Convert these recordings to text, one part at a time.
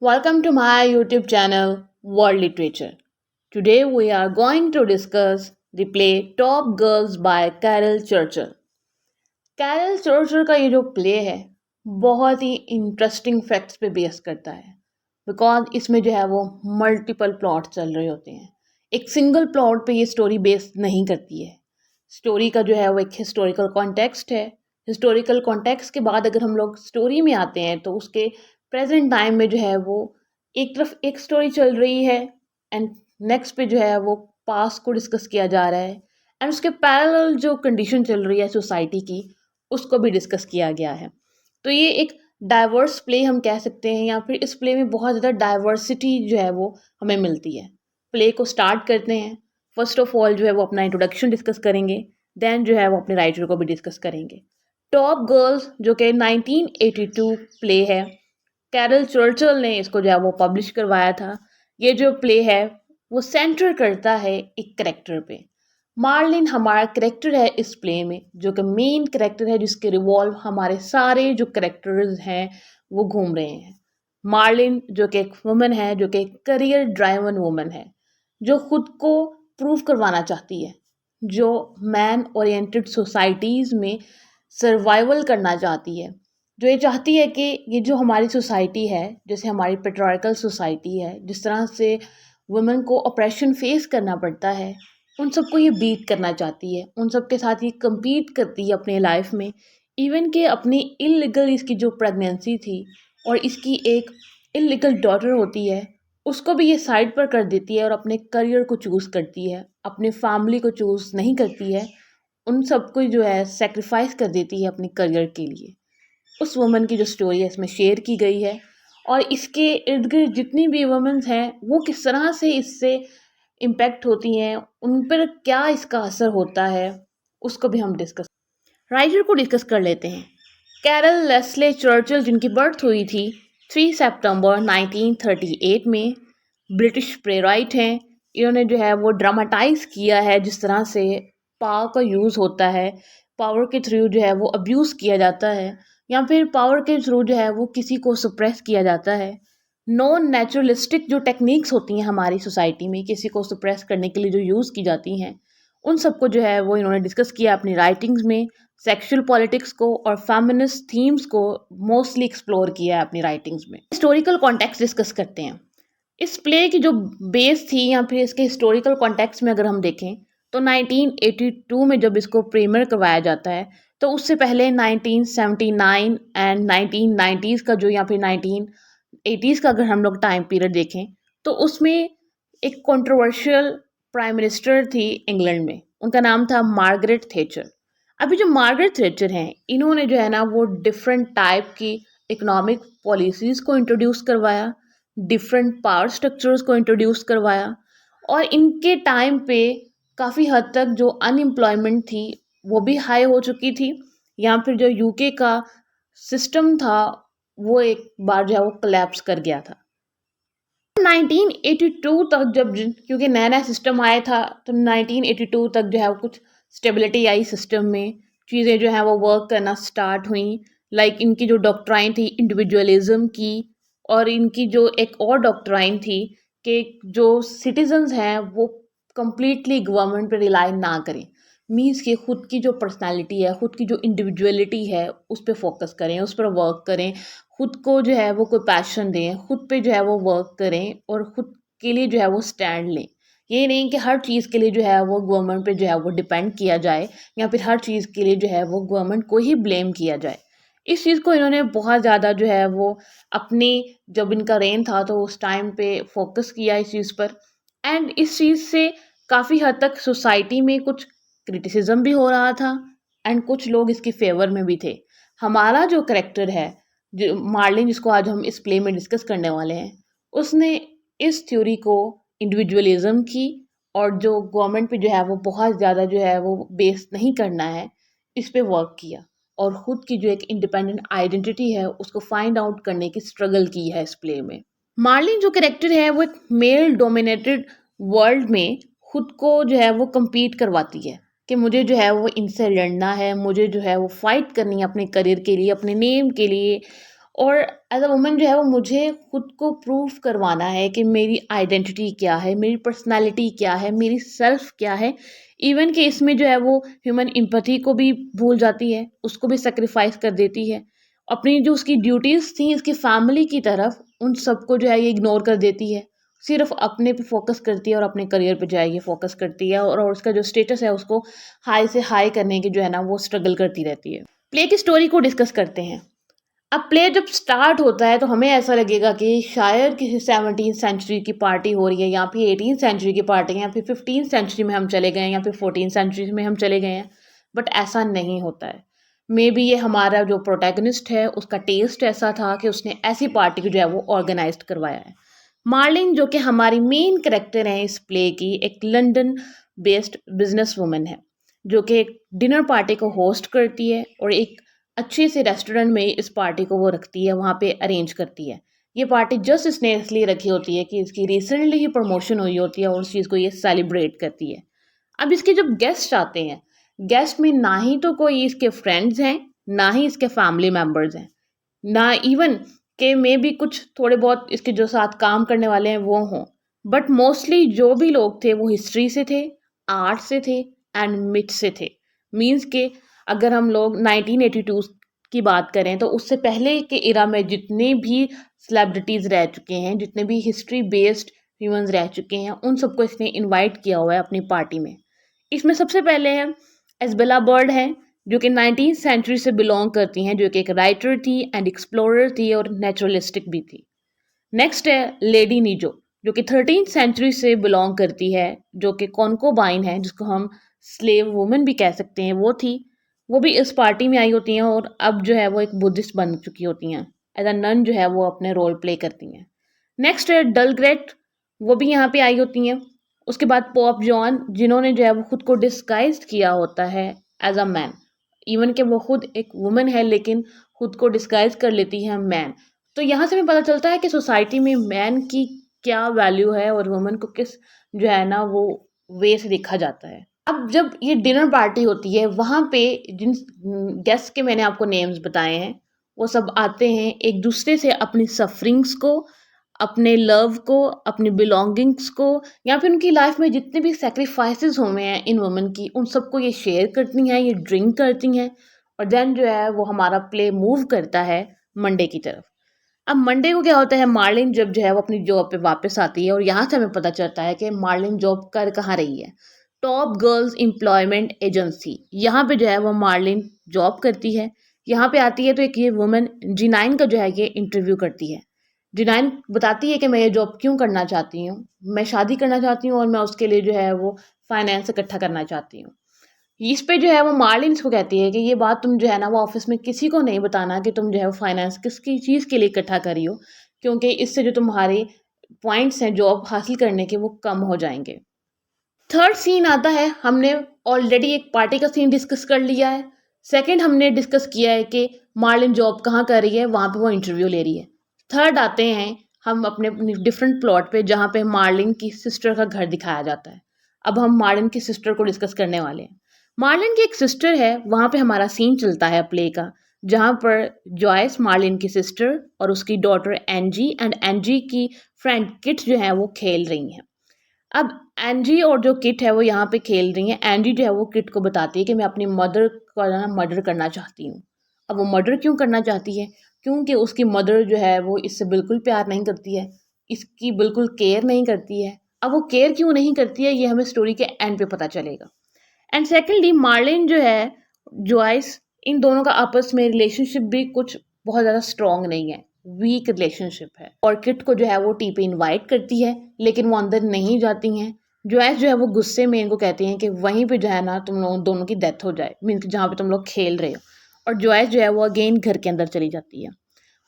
Welcome to my YouTube channel, World Literature. Today we are going to discuss the play Top Girls by Carol Churchill. Caryl Churchill का ये जो play है बहुत ही interesting facts पे base करता है बिकॉज इसमें जो है वो मल्टीपल प्लॉट चल रहे होते हैं। एक सिंगल प्लॉट पे ये स्टोरी बेस नहीं करती है। स्टोरी का जो है वो एक हिस्टोरिकल कॉन्टेक्स्ट है। हिस्टोरिकल कॉन्टेक्स्ट के बाद अगर हम लोग स्टोरी में आते हैं तो उसके प्रेजेंट टाइम में जो है वो एक तरफ एक स्टोरी चल रही है एंड नेक्स्ट पे जो है वो पास को डिस्कस किया जा रहा है एंड उसके पैरेलल जो कंडीशन चल रही है सोसाइटी की उसको भी डिस्कस किया गया है। तो ये एक डाइवर्स प्ले हम कह सकते हैं या फिर इस प्ले में बहुत ज़्यादा डाइवर्सिटी जो है वो हमें मिलती है। प्ले को स्टार्ट करते हैं। फर्स्ट ऑफ ऑल जो है वो अपना इंट्रोडक्शन डिस्कस करेंगे, देन जो है वो अपने राइटर को भी डिस्कस करेंगे। टॉप गर्ल्स जो कि 1982 प्ले है, कैरल चर्चिल ने इसको जो है वो पब्लिश करवाया था। ये जो प्ले है वो सेंटर करता है एक करेक्टर पे। मार्लिन हमारा करेक्टर है इस प्ले में, जो कि मेन करेक्टर है जिसके रिवॉल्व हमारे सारे जो करेक्टर्स हैं वो घूम रहे हैं। मार्लिन जो कि एक वुमन है, जो कि एक करियर ड्राइवन वुमन है, जो खुद को प्रूव करवाना चाहती है, जो मैन ओरिएंटेड सोसाइटीज़ में सर्वाइवल करना चाहती है, जो ये चाहती है कि ये जो हमारी सोसाइटी है, जैसे हमारी पेट्रियार्कल सोसाइटी है, जिस तरह से वुमेन को ऑपरेशन फेस करना पड़ता है, उन सबको ये बीट करना चाहती है। उन सब के साथ ये कम्पीट करती है अपने लाइफ में। इवन कि अपनी इलीगल इसकी जो प्रेगनेंसी थी और इसकी एक इलीगल डॉटर होती है, उसको भी ये साइड पर कर देती है और अपने करियर को चूज़ करती है, अपने फैमिली को चूज़ नहीं करती है। उन सबको जो है सेक्रीफाइस कर देती है अपने करियर के लिए। उस वुमन की जो स्टोरी है इसमें शेयर की गई है और इसके इर्द गिर्द जितनी भी वुमेन्स हैं वो किस तरह से इससे इम्पैक्ट होती हैं, उन पर क्या इसका असर होता है, उसको भी हम डिस्कस राइटर को डिस्कस कर लेते हैं। कैरल लेस्ले चर्चिल जिनकी बर्थ हुई थी 3 सितंबर 1938 में, ब्रिटिश प्लेराइट हैं। इन्होंने जो है वो ड्रामाटाइज किया है जिस तरह से पावर का यूज़ होता है, पावर के थ्रू जो है वो अब्यूज़ किया जाता है या फिर पावर के थ्रू जो है वो किसी को सप्रेस किया जाता है। नॉन नेचुरलिस्टिक जो टेक्निक्स होती हैं हमारी सोसाइटी में किसी को सप्रेस करने के लिए जो यूज़ की जाती हैं, उन सबको जो है वो इन्होंने डिस्कस किया अपनी राइटिंग्स में। सेक्सुअल पॉलिटिक्स को और फेमिनिस्ट थीम्स को मोस्टली एक्सप्लोर किया है अपनी राइटिंग्स में। हिस्टोरिकल कॉन्टेक्स्ट डिस्कस करते हैं। इस प्ले की जो बेस थी या फिर इसके हिस्टोरिकल कॉन्टेक्स्ट में अगर हम देखें तो 1982 में जब इसको प्रीमियर करवाया जाता है, तो उससे पहले 1979 एंड 1990s का जो या फिर 1980s का अगर हम लोग टाइम पीरियड देखें तो उसमें एक कंट्रोवर्शियल प्राइम मिनिस्टर थी इंग्लैंड में। उनका नाम था मार्गरेट थैचर। अभी जो मार्गरेट थैचर हैं, इन्होंने जो है ना वो डिफरेंट टाइप की इकोनॉमिक पॉलिसीज़ को इंट्रोड्यूस करवाया, डिफरेंट पावर स्ट्रक्चर्स को इंट्रोड्यूस करवाया और इनके टाइम पे काफ़ी हद तक जो अनएम्प्लॉयमेंट थी वो भी हाई हो चुकी थी, या फिर जो यूके का सिस्टम था वो एक बार जो है वो कोलैप्स कर गया था। 1982 तक जब क्योंकि नया नया सिस्टम आया था तो 1982 तक जो है वो कुछ स्टेबिलिटी आई सिस्टम में, चीज़ें जो है वो वर्क करना स्टार्ट हुई। लाइक इनकी जो डॉक्ट्राइन थी इंडिविजुअलिज्म की, और इनकी जो एक और डॉक्ट्राइन थी कि जो सिटीजन्स हैं वो कम्प्लीटली गवर्नमेंट पे रिलाई ना करें। मीन्स कि खुद की जो पर्सनालिटी है, खुद की जो इंडिविजुअलिटी है उस पर फोकस करें, उस पर वर्क करें, खुद को जो है वो कोई पैशन दें, खुद पे जो है वो वर्क करें और खुद के लिए जो है वो स्टैंड लें। ये नहीं कि हर चीज़ के लिए जो है वो गवर्नमेंट पे जो है वो डिपेंड किया जाए या फिर हर चीज़ के लिए जो है वो गवर्नमेंट को ही ब्लेम किया जाए। इस चीज़ को इन्होंने बहुत ज़्यादा जो है वो अपनी जब इनका रेन था तो उस टाइम पे फोकस किया इस चीज़ पर। एंड इस चीज़ से काफ़ी हद तक सोसाइटी में कुछ क्रिटिसिज्म भी हो रहा था एंड कुछ लोग इसके फेवर में भी थे। हमारा जो करेक्टर है, जो मार्लिन जिसको आज हम इस प्ले में डिस्कस करने वाले हैं, उसने इस थ्योरी को इंडिविजुअलिज्म की और जो गवर्नमेंट पे जो है वो बहुत ज़्यादा जो है वो बेस नहीं करना है, इस पे वर्क किया और ख़ुद की जो एक इंडिपेंडेंट आइडेंटिटी है उसको फाइंड आउट करने की स्ट्रगल की है इस प्ले में। मार्लिन जो कैरेक्टर है वो एक मेल डोमिनेटेड वर्ल्ड में खुद को जो है वो compete करवाती है कि मुझे जो है वो इनसे लड़ना है, मुझे जो है वो फाइट करनी है अपने करियर के लिए, अपने नेम के लिए और एज अ वुमन जो है वो मुझे खुद को प्रूव करवाना है कि मेरी आइडेंटिटी क्या है, मेरी पर्सनालिटी क्या है, मेरी सेल्फ क्या है। इवन कि इसमें जो है वो ह्यूमन एम्पैथी को भी भूल जाती है, उसको भी सेक्रीफाइस कर देती है। अपनी जो उसकी ड्यूटीज़ थी इसकी फैमिली की तरफ, उन सबको जो है ये इग्नोर कर देती है। सिर्फ अपने पे फोकस करती है और अपने करियर पे जो है ये फोकस करती है, और उसका जो स्टेटस है उसको हाई से हाई करने की जो है ना वो स्ट्रगल करती रहती है। प्ले की स्टोरी को डिस्कस करते हैं। अब प्ले जब स्टार्ट होता है तो हमें ऐसा लगेगा कि शायद किसी 17th सेंचुरी की पार्टी हो रही है, या फिर 18th सेंचुरी की पार्टी है, या फिर 15th सेंचुरी में हम चले गए हैं, या फिर 14th सेंचुरी में हम चले गए हैं। बट ऐसा नहीं होता है। मे बी ये हमारा जो प्रोटैगनिस्ट है उसका टेस्ट ऐसा था कि उसने ऐसी पार्टी को जो है वो ऑर्गेनाइज करवाया है। मार्लिन जो कि हमारी मेन करेक्टर है इस प्ले की, एक लंदन बेस्ड बिजनेस वुमन है, जो कि एक डिनर पार्टी को होस्ट करती है और एक अच्छे से रेस्टोरेंट में इस पार्टी को वो रखती है, वहाँ पे अरेंज करती है। ये पार्टी जस्ट इसने इसलिए रखी होती है कि इसकी रिसेंटली ही प्रमोशन हुई होती है और उस चीज़ को ये सेलिब्रेट करती है। अब इसके जब गेस्ट आते हैं, गेस्ट में ना ही तो कोई इसके फ्रेंड्स हैं, ना ही इसके फैमिली मेम्बर्स हैं, ना इवन के में भी कुछ थोड़े बहुत इसके जो साथ काम करने वाले हैं वो हों। बट मोस्टली जो भी लोग थे वो हिस्ट्री से थे, आर्ट से थे एंड मिथ से थे। मीन्स के अगर हम लोग 1982 की बात करें तो उससे पहले के इरा में जितने भी सेलिब्रिटीज़ रह चुके हैं, जितने भी हिस्ट्री बेस्ड ह्यूमंस रह चुके हैं, उन सबको इसने इनवाइट किया हुआ है अपनी पार्टी में। इसमें सबसे पहले है एसबेला बर्ड है, जो कि 19th सेंचुरी से बिलोंग करती हैं, जो कि एक राइटर थी एंड एक्सप्लोरर थी और नेचुरलिस्टिक भी थी। नेक्स्ट है लेडी नीजो, जो कि 13th सेंचुरी से बिलोंग करती है, जो कि कॉन्कोबाइन है, जिसको हम स्लेव वुमेन भी कह सकते हैं, वो थी। वो भी इस पार्टी में आई होती हैं और अब जो है वो एक बुद्धिस्ट बन चुकी होती हैं। एज अ नन जो है वो अपने रोल प्ले करती हैं। नेक्स्ट है डलग्रेट, वो भी यहाँ पे आई होती हैं। उसके बाद पॉप जॉन, जिन्होंने जो है वो खुद को डिस्गाइज किया होता है एज अ मैन। इवन कि वो खुद एक वुमन है लेकिन खुद को डिस्गाइज कर लेती है मैन। तो यहाँ से हमें पता चलता है कि सोसाइटी में मैन की क्या वैल्यू है और वुमन को किस जो है ना वो वे से देखा जाता है। अब जब ये डिनर पार्टी होती है, वहाँ पे जिन गेस्ट के मैंने आपको नेम्स बताए हैं, वो सब आते हैं एक दूसरे से अपनी सफरिंग्स को, अपने लव को, अपनी बिलोंगिंग्स को, या फिर उनकी लाइफ में जितने भी सेक्रीफाइसेस हुए हैं इन वुमेन की, उन सबको ये शेयर करती हैं, ये ड्रिंक करती हैं। और देन जो है वो हमारा प्ले मूव करता है मंडे की तरफ। अब मंडे को क्या होता है, मार्लिन जब जो है वो अपनी जॉब पे वापस आती है, और यहाँ से हमें पता चलता है कि मार्लिन जॉब कर कहाँ रही है। टॉप गर्ल्स एम्प्लॉयमेंट एजेंसी, यहाँ पे जो है वो मार्लिन जॉब करती है। यहाँ पे आती है तो एक ये वुमेन जिनाइन का जो है ये इंटरव्यू करती है। जिनाइन बताती है कि मैं ये जॉब क्यों करना चाहती हूँ, मैं शादी करना चाहती हूँ और मैं उसके लिए जो है वो फाइनेंस इकट्ठा करना चाहती हूँ। इस पे जो है वो मार्लिन इसको कहती है कि ये बात तुम जो है ना वो ऑफिस में किसी को नहीं बताना कि तुम जो है वो फाइनेंस किसकी चीज़ के लिए इकट्ठा करी हो, क्योंकि इससे जो तुम्हारे पॉइंट्स हैं जॉब हासिल करने के वो कम हो जाएंगे। थर्ड सीन आता है, हमने ऑलरेडी एक पार्टी का सीन डिस्कस कर लिया है। सेकंड हमने डिस्कस किया है कि मार्लिन जॉब कहाँ कर रही है, वहाँ पे वो इंटरव्यू ले रही है। थर्ड आते हैं हम अपने डिफरेंट प्लॉट पे, जहाँ पे मार्लिन की सिस्टर का घर दिखाया जाता है। अब हम मार्लिन की सिस्टर को डिस्कस करने वाले हैं। मार्लिन की एक सिस्टर है, वहाँ पे हमारा सीन चलता है प्ले का, जहाँ पर जॉयस मार्लिन की सिस्टर और उसकी डॉटर एंजी एंड एंजी की फ्रेंड किट जो है वो खेल रही हैं। अब एंजी और जो किट है वो यहाँ पे खेल रही हैं। एंजी जो है वो किट को बताती है कि मैं अपनी मदर का ना मर्डर करना चाहती हूँ। अब वो मर्डर क्यों करना चाहती है, क्योंकि उसकी मदर जो है वो इससे बिल्कुल प्यार नहीं करती है, इसकी बिल्कुल केयर नहीं करती है। अब वो केयर क्यों नहीं करती है ये हमें स्टोरी के एंड पे पता चलेगा। एंड सेकेंडली मार्लिन जो है, जॉयस, इन दोनों का आपस में रिलेशनशिप भी कुछ बहुत ज़्यादा स्ट्रॉन्ग नहीं है, वीक रिलेशनशिप है। और किट को जो है वो टी पे इनवाइट करती है लेकिन वो अंदर नहीं जाती हैं। जॉयस जो है वो गुस्से में इनको कहती हैं कि वहीं पे जो है ना तुम लोग दोनों की डेथ हो जाए, मीन्स जहाँ पे तुम लोग खेल रहे हो। और जॉयस जो है वो अगेन घर के अंदर चली जाती है।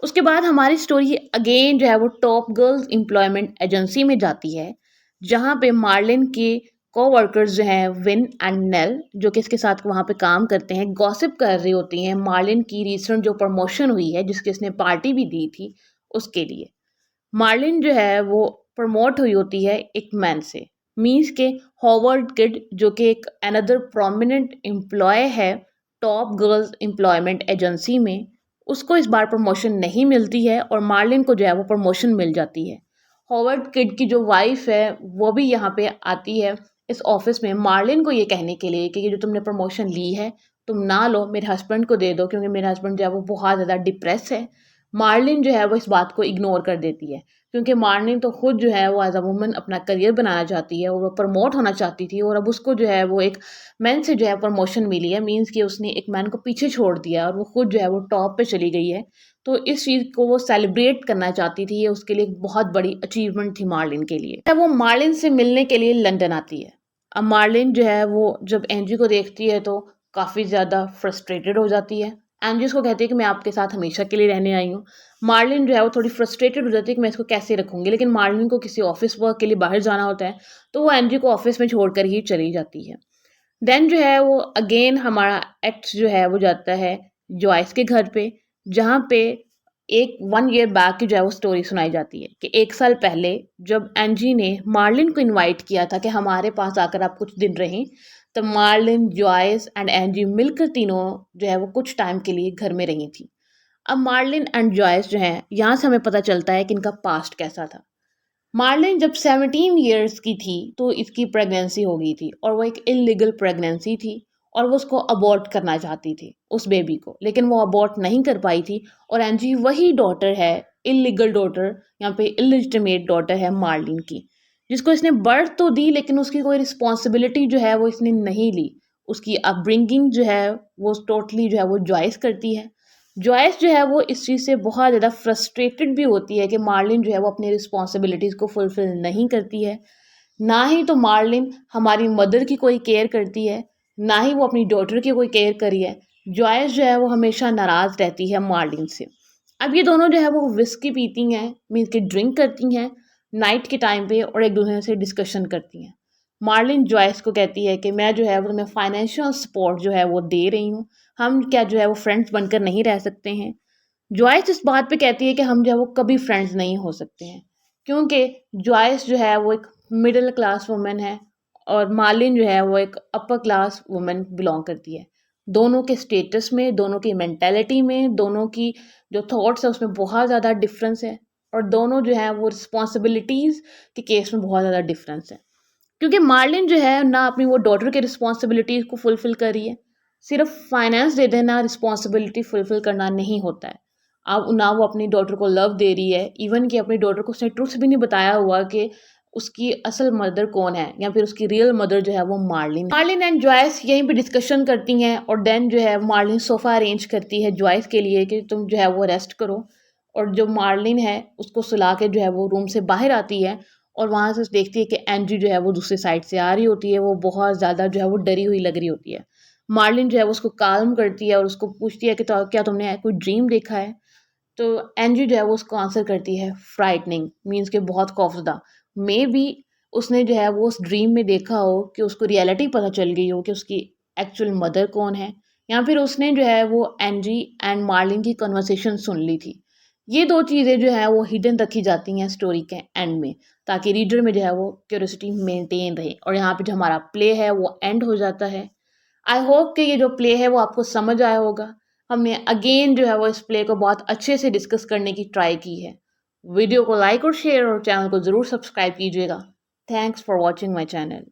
उसके बाद हमारी स्टोरी अगेन जो है वो टॉप गर्ल्स एम्प्लॉयमेंट एजेंसी में जाती है, जहाँ पे मार्लिन के को-वर्कर्स जो हैं विन एंड नेल, जो कि इसके साथ वहाँ पे काम करते हैं, गॉसिप कर रही होती हैं मार्लिन की रिसेंट जो प्रमोशन हुई है, जिसकी उसने पार्टी भी दी थी, उसके लिए। मार्लिन जो है वो प्रमोट हुई होती है एक मैन से, मीन्स के हॉवर्ड किड, जो कि एक अनदर प्रोमिनेंट एम्प्लॉय है टॉप गर्ल्स एम्प्लॉयमेंट एजेंसी में, उसको इस बार प्रमोशन नहीं मिलती है और मार्लिन को जो है वो प्रमोशन मिल जाती है। हॉवर्ड किड की जो वाइफ है वो भी यहाँ पे आती है इस ऑफिस में मार्लिन को ये कहने के लिए कि ये जो तुमने प्रमोशन ली है तुम ना लो, मेरे हस्बैंड को दे दो, क्योंकि मेरे हस्बैंड जो है वो बहुत ज़्यादा डिप्रेस है। मार्लिन जो है वो इस बात को इग्नोर कर देती है, क्योंकि मार्लिन तो खुद जो है वो एज अ वुमन अपना करियर बनाना चाहती है और वो प्रमोट होना चाहती थी, और अब उसको जो है वो एक मैन से जो है प्रमोशन मिली है, मीन्स कि उसने एक मैन को पीछे छोड़ दिया और वो खुद जो है वो टॉप पे चली गई है। तो इस चीज़ को वो सेलिब्रेट करना चाहती थी, ये उसके लिए एक बहुत बड़ी अचीवमेंट थी मार्लिन के लिए। तब वो मार्लिन से मिलने के लिए लंदन आती है। अब मार्लिन जो है वो जब एंजी को देखती है तो काफ़ी ज़्यादा फ्रस्ट्रेटेड हो जाती है। एंजी उसको कहती है कि मैं आपके साथ हमेशा के लिए रहने आई हूँ। मार्लिन जो है वो थोड़ी फ्रस्ट्रेटेड हो जाती है कि मैं इसको कैसे रखूँगी, लेकिन मार्लिन को किसी ऑफिस वर्क के लिए बाहर जाना होता है, तो वो एंजी को ऑफिस में छोड़कर ही चली जाती है। देन जो है वो अगेन हमारा एक्ट जो है वो जाता है जॉयस के घर पे, जहाँ पे एक 1 ईयर बैक की जो है वो स्टोरी सुनाई जाती है कि 1 साल पहले जब एंजी ने मार्लिन को इनवाइट किया था कि हमारे पास आकर आप कुछ दिन रहें, तो मार्लिन, जॉयस एंड एंजी मिलकर तीनों जो है वो कुछ टाइम के लिए घर में रही थी। अब मार्लिन एंड जॉयस जो हैं, यहाँ से हमें पता चलता है कि इनका पास्ट कैसा था। मार्लिन जब 17 ईयर्स की थी तो इसकी प्रेगनेंसी हो गई थी, और वो एक इलीगल प्रेगनेंसी थी और वो उसको अबॉर्ट करना चाहती थी उस बेबी को, लेकिन वो अबॉर्ट नहीं कर पाई थी। और एंजी वही डॉटर है, इलीगल डॉटर, यहाँ पे इलिजिटिमेट डॉटर है मार्लिन की, जिसको इसने बर्थ तो दी लेकिन उसकी कोई रिस्पॉन्सिबिलिटी जो है वो इसने नहीं ली। उसकी अपब्रिंगिंग जो है वो टोटली जो है वो जॉयस करती है। जॉयस जो है वो इस चीज़ से बहुत ज़्यादा फ्रस्ट्रेटेड भी होती है कि मार्लिन जो है वो अपनी रिस्पॉन्सिबिलिटीज़ को फुलफ़िल नहीं करती है। ना ही तो मार्लिन हमारी मदर की कोई केयर करती है, ना ही वो अपनी डॉटर की कोई केयर करी है। जॉयस जो है वो हमेशा नाराज़ रहती है मार्लिन से। अब ये दोनों जो है वो विस्की पीती हैं, मीन्स कि ड्रिंक करती हैं नाइट के टाइम पे, और एक दूसरे से डिस्कशन करती हैं। मार्लिन जॉयस को कहती है कि मैं जो है वो तुम्हें फाइनेंशियल सपोर्ट जो है वो दे रही हूँ, हम क्या जो है वो फ्रेंड्स बनकर नहीं रह सकते हैं। जॉयस इस बात पे कहती है कि हम जो है वो कभी फ्रेंड्स नहीं हो सकते हैं, क्योंकि जॉयस जो है वो एक मिडिल क्लास वुमन है और मार्लिन जो है वो एक अपर क्लास वुमन बिलोंग करती है। दोनों के स्टेटस में, दोनों की मेंटेलिटी में, दोनों की जो थॉट्स है उसमें बहुत ज़्यादा डिफरेंस है, और दोनों जो है वो रिस्पॉन्सिबिलिटीज़ के केस में बहुत ज़्यादा डिफरेंस है। क्योंकि मार्लिन जो है ना अपनी वो डॉटर की रिस्पॉन्सिबिलिटीज़ को फुलफ़िल कर रही है। सिर्फ फाइनेंस दे देना रिस्पॉन्सिबिलिटी फुलफ़िल करना नहीं होता है। अब ना वो अपनी डॉटर को लव दे रही है, इवन कि अपनी डॉटर को उसने ट्रुथ भी नहीं बताया हुआ कि उसकी असल मदर कौन है, या फिर उसकी रियल मदर जो है वो मार्लिन है। मार्लिन एंड जॉयस यहीं पे डिस्कशन करती हैं, और देन जो है मार्लिन सोफ़ा अरेंज करती है जॉयस के लिए कि तुम जो है वो रेस्ट करो। और जो मार्लिन है उसको सुला के जो है वो रूम से बाहर आती है, और वहाँ से देखती है कि एंजी जो है वो दूसरी साइड से आ रही होती है, वो बहुत ज़्यादा जो है वो डरी हुई लग रही होती है। मार्लिन जो है वो उसको काल्म करती है और उसको पूछती है कि तो क्या तुमने कोई ड्रीम देखा है? तो एंजी जो है वो उसको आंसर करती है फ्राइटनिंग, मीन्स के बहुत खौफजदा। मे बी उसने जो है वो उस ड्रीम में देखा हो कि उसको रियलिटी पता चल गई हो कि उसकी एक्चुअल मदर कौन है, या फिर उसने जो है वो एंजी एंड मार्लिन की कन्वर्सेशन सुन ली थी। ये दो चीज़ें जो है वो हिडन रखी जाती हैं स्टोरी के एंड में, ताकि रीडर में जो है वो क्यूरियोसिटी मेंटेन रहे, और यहाँ पे जो हमारा प्ले है वो एंड हो जाता है। आई होप कि ये जो प्ले है वो आपको समझ आया होगा। हमने अगेन जो है वो इस प्ले को बहुत अच्छे से डिस्कस करने की ट्राई की है। वीडियो को लाइक और शेयर और चैनल को ज़रूर सब्सक्राइब कीजिएगा। Thanks for watching my channel.